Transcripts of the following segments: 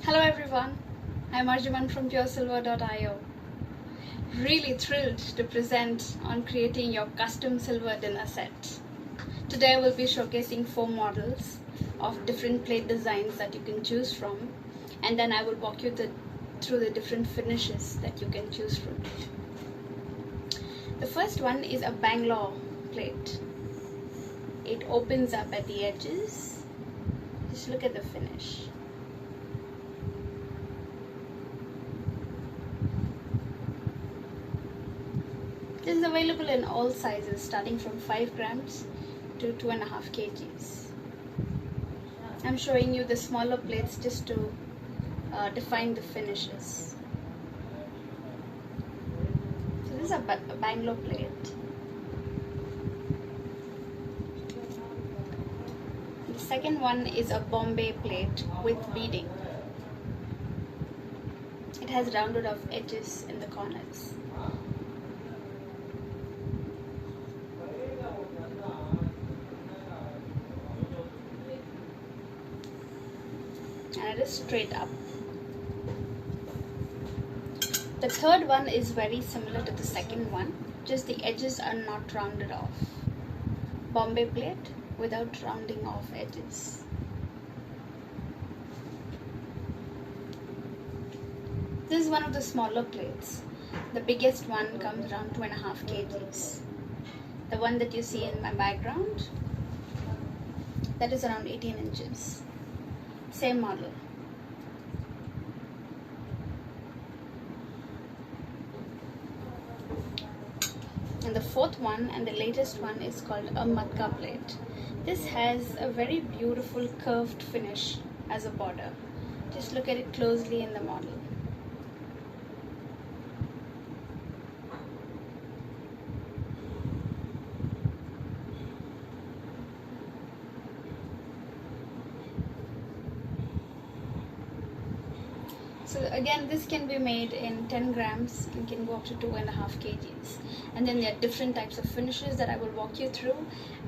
Hello everyone, I'm Arjuman from PureSilver.io. Really thrilled to present on creating your custom silver dinner set. Today I will be showcasing 4 models of different plate designs that you can choose from, and then I will walk you through the different finishes that you can choose from. The first one is a Bangalore plate. It opens up at the edges. Just look at the finish. This is available in all sizes, starting from 5 grams to 2.5 kgs. I'm showing you the smaller plates just to define the finishes. So this is a Bangalore plate. The second one is a Bombay plate with beading. It has rounded off edges in the corners. And it is straight up. The third one is very similar to the second one, just the edges are not rounded off. Bombay plate without rounding off edges. This is one of the smaller plates. The biggest one comes around 2.5 kgs. The one that you see in my background, that is around 18 inches. Same model. And the fourth one and the latest one is called a matka plate. This has a very beautiful curved finish as a border. Just look at it closely in the model. So again, this can be made in 10 grams and can go up to 2.5 kgs. And then there are different types of finishes that I will walk you through,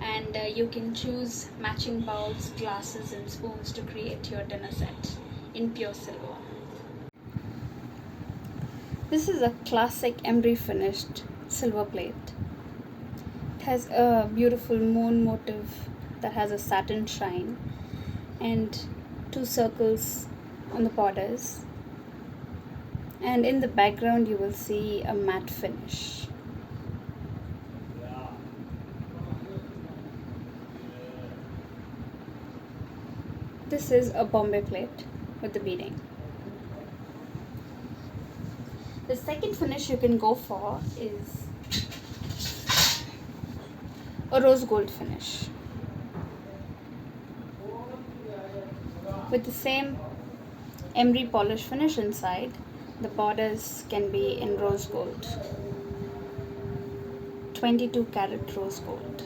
and you can choose matching bowls, glasses and spoons to create your dinner set in pure silver. This is a classic emery finished silver plate. It has a beautiful moon motif that has a satin shine and 2 circles on the borders. And in the background you will see a matte finish. This is a Bombay plate with the beading. The second finish you can go for is a rose gold finish. With the same emery polish finish inside, the borders can be in rose gold, 22 karat rose gold.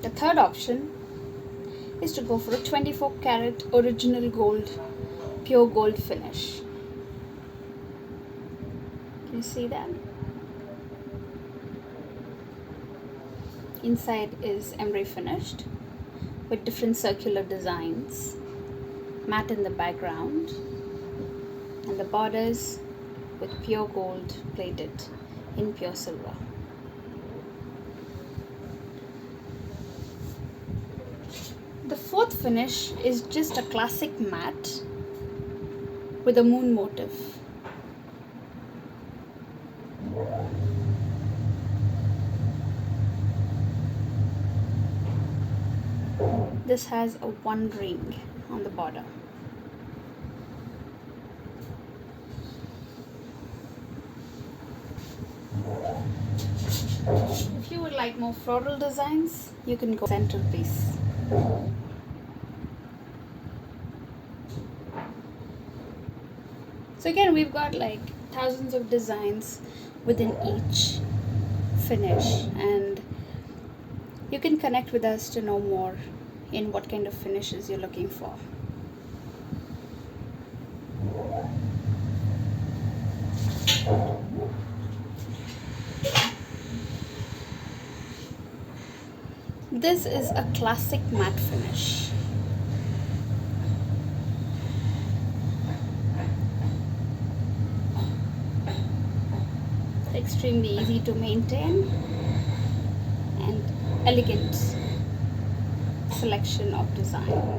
The third option is to go for a 24 karat original gold, pure gold finish. Can you see that? Inside is emery finished with different circular designs, matte in the background, and the borders with pure gold plated in pure silver. The fourth finish is just a classic matte with a moon motif. This has a 1 ring on the border. If you would like more floral designs, you can go central piece. So again, we've got like thousands of designs within each finish, and you can connect with us to know more in what kind of finishes you're looking for. This is a classic matte finish. Extremely easy to maintain and elegant selection of design.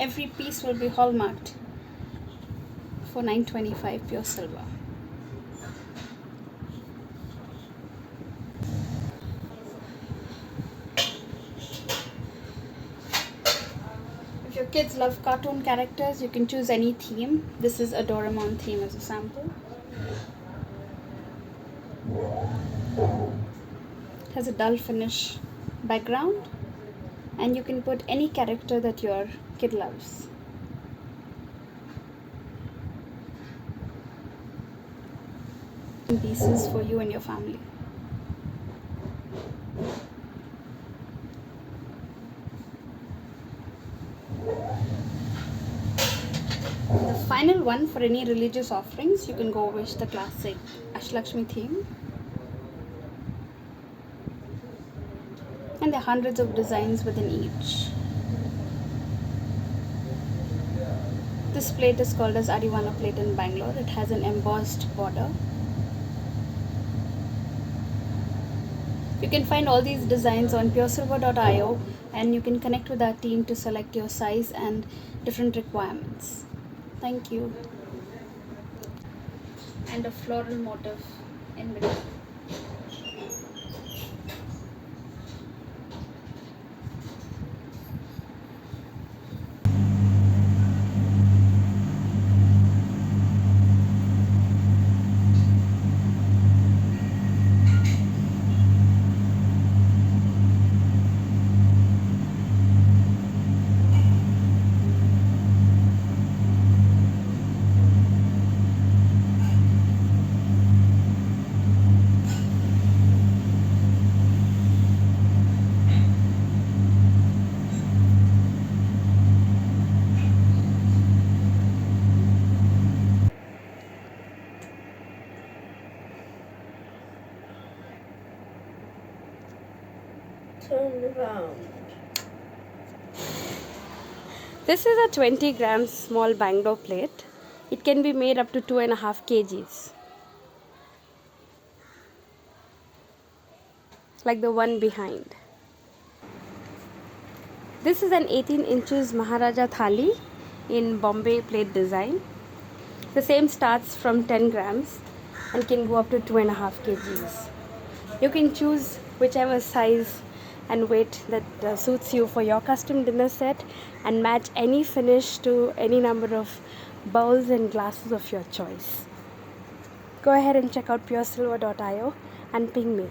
Every piece will be hallmarked for $9.25 pure silver. If your kids love cartoon characters, you can choose any theme. This is a Doraemon theme as a sample. It has a dull finish background, and you can put any character that your kid loves. Pieces for you and your family. The final one for any religious offerings, you can go with the classic Ashlakshmi theme. And there are hundreds of designs within each. This plate is called as Nasta Plate in Bangalore. It has an embossed border. You can find all these designs on PureSilver.io, and you can connect with our team to select your size and different requirements. Thank you. And a floral motif in between. Turn around. This is a 20 grams small Bangalore plate. It can be made up to 2.5 kgs. Like the one behind. This is an 18 inches Maharaja Thali in Bombay plate design. The same starts from 10 grams and can go up to 2.5 kgs. You can choose whichever size and weight that suits you for your custom dinner set, and match any finish to any number of bowls and glasses of your choice. Go ahead and check out PureSilver.io and ping me.